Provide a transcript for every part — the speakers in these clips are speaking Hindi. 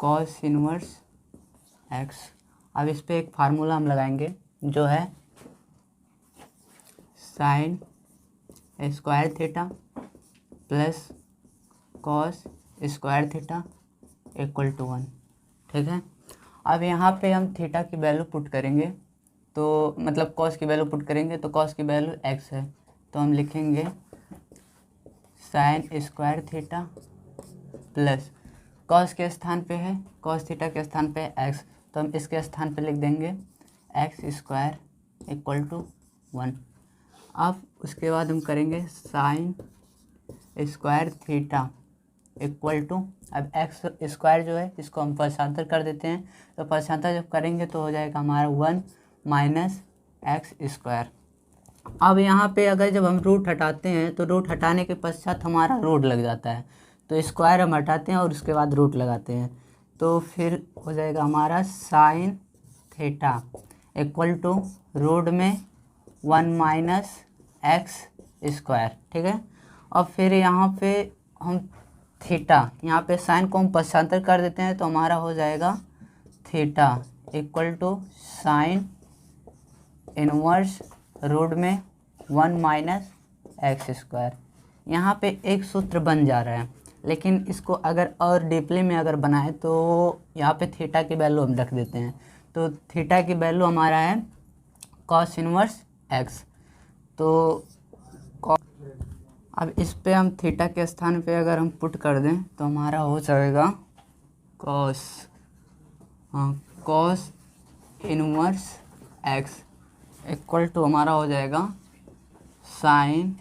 Cos inverse x. अब इस पे एक फार्मूला हम लगाएंगे जो है sine square theta plus cos square theta equal to 1। ठीक है। अब यहाँ पे हम थीटा की वैल्यू पुट करेंगे, तो मतलब कॉस की वैल्यू पुट करेंगे, तो कॉस की वैल्यू एक्स है, तो हम लिखेंगे sign square theta plus cos के स्थान पे है, कॉस थीटा के स्थान पे है एक्स, तो हम इसके स्थान पे लिख देंगे एक्स स्क्वायर इक्वल टू 1। अब उसके बाद हम करेंगे sine square theta equal to, अब एक्स स्क्वायर जो है इसको हम पक्षांतर कर देते हैं, तो पक्षांतर जब करेंगे तो हो जाएगा हमारा 1 माइनस एक्स स्क्वायर। अब यहाँ पे अगर जब हम रूट हटाते हैं तो रूट हटाने के पश्चात हमारा रूट लग जाता है, तो स्क्वायर हम हटाते हैं और उसके बाद रूट लगाते हैं, तो फिर हो जाएगा हमारा sine theta equal to root में 1 माइनस एक्स स्क्वायर। ठीक है। और फिर यहाँ पे हम थीटा, यहाँ पे साइन को हम पक्षांतर कर देते हैं, तो हमारा हो जाएगा theta equal to sine inverse root में 1 माइनस एक्स स्क्वायर। यहाँ पे एक सूत्र बन जा रहा है, लेकिन इसको अगर और डीपली में अगर बनाए तो यहाँ पे थीटा की वैल्यू हम रख देते हैं, तो थीटा की वैल्यू हमारा है कॉस इनवर्स एक्स। तो अब इस पे हम थीटा के स्थान पे अगर हम पुट कर दें तो हमारा हो जाएगा cos inverse x equal to हमारा हो जाएगा साइन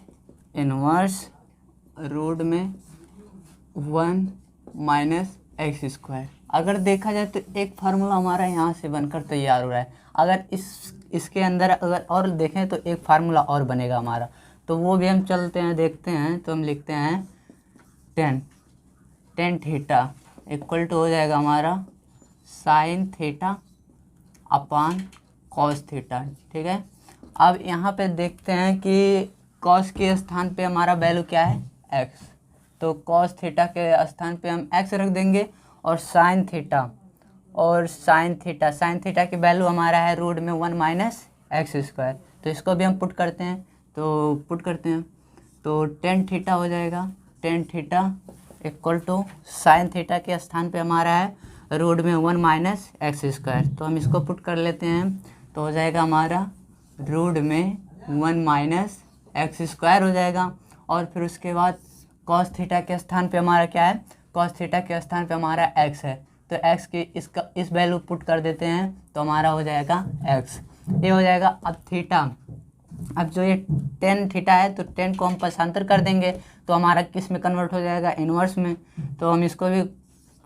इनवर्स रूट में 1 माइनस एक्स स्क्वायर। अगर देखा जाए तो एक फार्मूला हमारा यहाँ से बनकर तैयार हो रहा है, अगर इसके अंदर अगर और देखें तो एक फार्मूला और बनेगा हमारा, तो वो भी हम चलते हैं देखते हैं। तो हम लिखते हैं टेन थीटा इक्वल टू हो जाएगा हमारा sine theta upon cos theta. ठीक है। अब यहाँ पे देखते हैं कि कॉस के स्थान पे हमारा वैल्यू क्या है एक्स, तो कॉस थीटा के स्थान पे हम एक्स रख देंगे, और साइन थीटा की वैल्यू हमारा है रूट में 1 माइनस एक्स स्क्वायर, तो इसको भी हम पुट करते हैं, तो टेन थीटा हो जाएगा, tan theta equal to sine theta के स्थान पे हमारा है रूट में 1 माइनस एक्स स्क्वायर, तो हम इसको पुट कर लेते हैं, तो हो जाएगा हमारा रूट में 1 माइनस एक्स स्क्वायर हो जाएगा। और फिर उसके बाद कॉस थीटा के स्थान पे हमारा क्या है, कॉस थीटा के स्थान पे हमारा एक्स है, तो एक्स की इस वैल्यू पुट कर देते हैं, तो हमारा हो जाएगा एक्स, ये हो जाएगा। अब थीटा, अब जो ये टेन थीटा है तो टेन को हम पक्षांतर कर देंगे, तो हमारा किस में कन्वर्ट हो जाएगा, इनवर्स में, तो हम इसको भी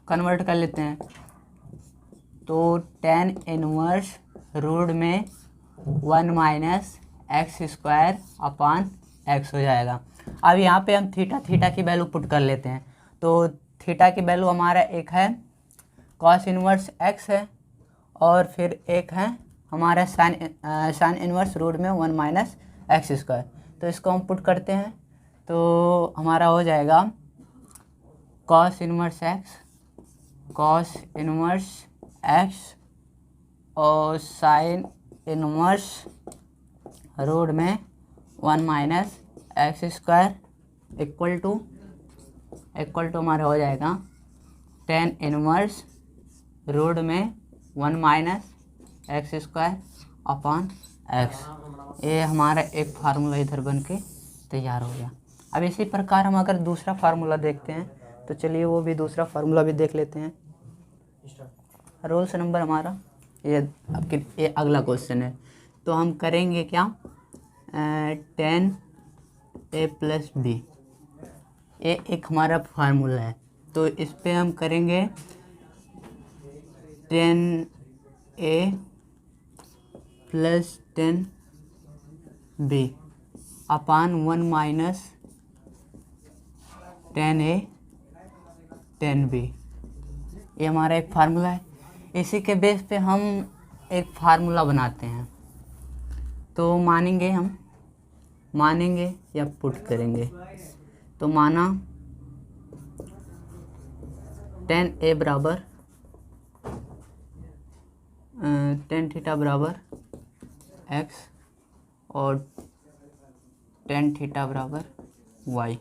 कन्वर्ट कर लेते हैं, तो टेन इनवर्स रूट में 1 माइनस एक्स स्क्वायर अपान एक्स हो जाएगा। अब यहाँ पे हम थीटा की वैल्यू पुट कर लेते हैं, तो थीटा की वैल्यू हमारा एक है कॉस इनवर्स एक्स है, और फिर एक है हमारा साइन इनवर्स रूट में 1 माइनस एक्स स्क्वायर, तो इसको हम पुट करते हैं, तो हमारा हो जाएगा कॉस इनवर्स एक्स और साइन इनवर्स रूट में 1 माइनस एक्स स्क्वायर इक्वल टू हमारा हो जाएगा टेन इनवर्स रूट में 1 माइनस एक्स स्क्वायर अपॉन एक्स। ये हमारा एक फार्मूला इधर बन के तैयार हो गया। अब इसी प्रकार हम अगर दूसरा फार्मूला देखते हैं, तो चलिए वो भी दूसरा फार्मूला भी देख लेते हैं। रोल्स नंबर हमारा ये अगला क्वेश्चन है, तो हम करेंगे क्या, 10a प्लस बी, ये एक हमारा फार्मूला है, तो इस पे हम करेंगे 10a प्लस 10b अपान 1 माइनस 10a 10b, ये हमारा एक फार्मूला है। इसी के बेस पे हम एक फार्मूला बनाते हैं, तो मानेंगे या पुट करेंगे, तो माना 10a बराबर टेन थीटा बराबर एक्स और टेन थीटा बराबर वाई।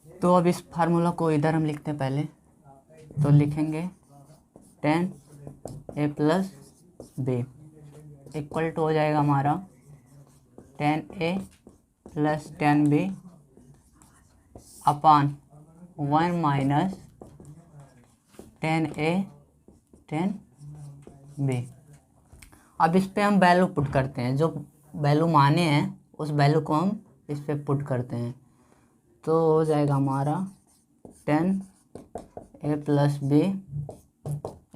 तो अब इस फार्मूला को इधर हम लिखते हैं पहले, तो लिखेंगे ten A plus B equal to हो जाएगा हमारा ten A plus ten B upon one minus ten A ten B. अब इस पे हम वैल्यू पुट करते हैं, जो वैल्यू माने हैं उस वैल्यू को हम इस पे पुट करते हैं। तो हो जाएगा हमारा ten A plus B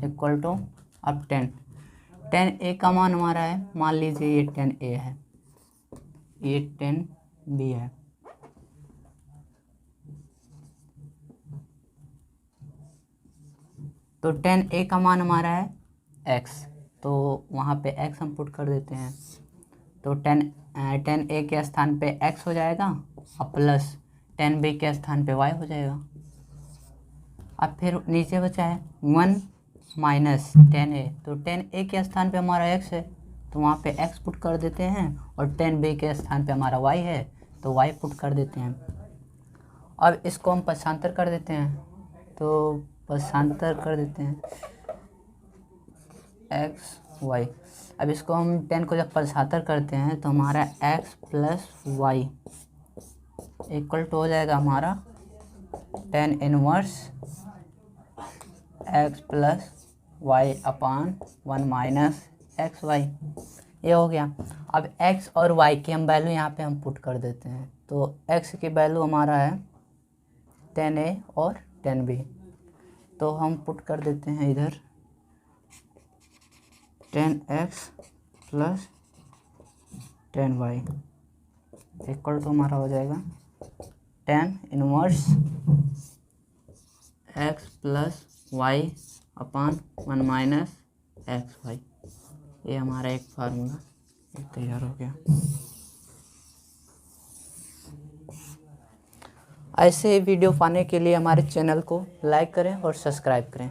equal to, अब टेन ए का मान हमारा है, मान लीजिए ये टेन ए है, ये टेन बी है। तो टेन ए का मान हमारा है एक्स, तो वहाँ पे एक्स हम पुट कर देते हैं। तो टेन ए के स्थान पे एक्स हो जाएगा और प्लस टेन बी के स्थान पे वाई हो जाएगा। अब फिर नीचे बचा है वन माइनस टेन ए, तो टेन ए के स्थान पे हमारा एक्स है तो वहाँ पे एक्स पुट कर देते हैं, और टेन बी के स्थान पे हमारा वाई है तो वाई पुट कर देते हैं। अब इसको हम पक्षांतर कर देते हैं, तो पक्षांतर कर देते हैं एक्स वाई। अब इसको हम टेन को जब पक्षांतर करते हैं तो हमारा x plus y equal to हो जाएगा हमारा tan inverse x plus y upon one minus x y. ये हो गया। अब एक्स और वाई की हम वैल्यू यहाँ पे हम पुट कर देते हैं, तो एक्स की वैल्यू हमारा है टेन ए और टेन बी, तो हम पुट कर देते हैं इधर tan x plus tan y equal to हमारा हो जाएगा tan inverse x plus y upon one minus x y. ये हमारा एक फार्मूला तैयार हो गया। ऐसे वीडियो पाने के लिए हमारे चैनल को लाइक करें और सब्सक्राइब करें।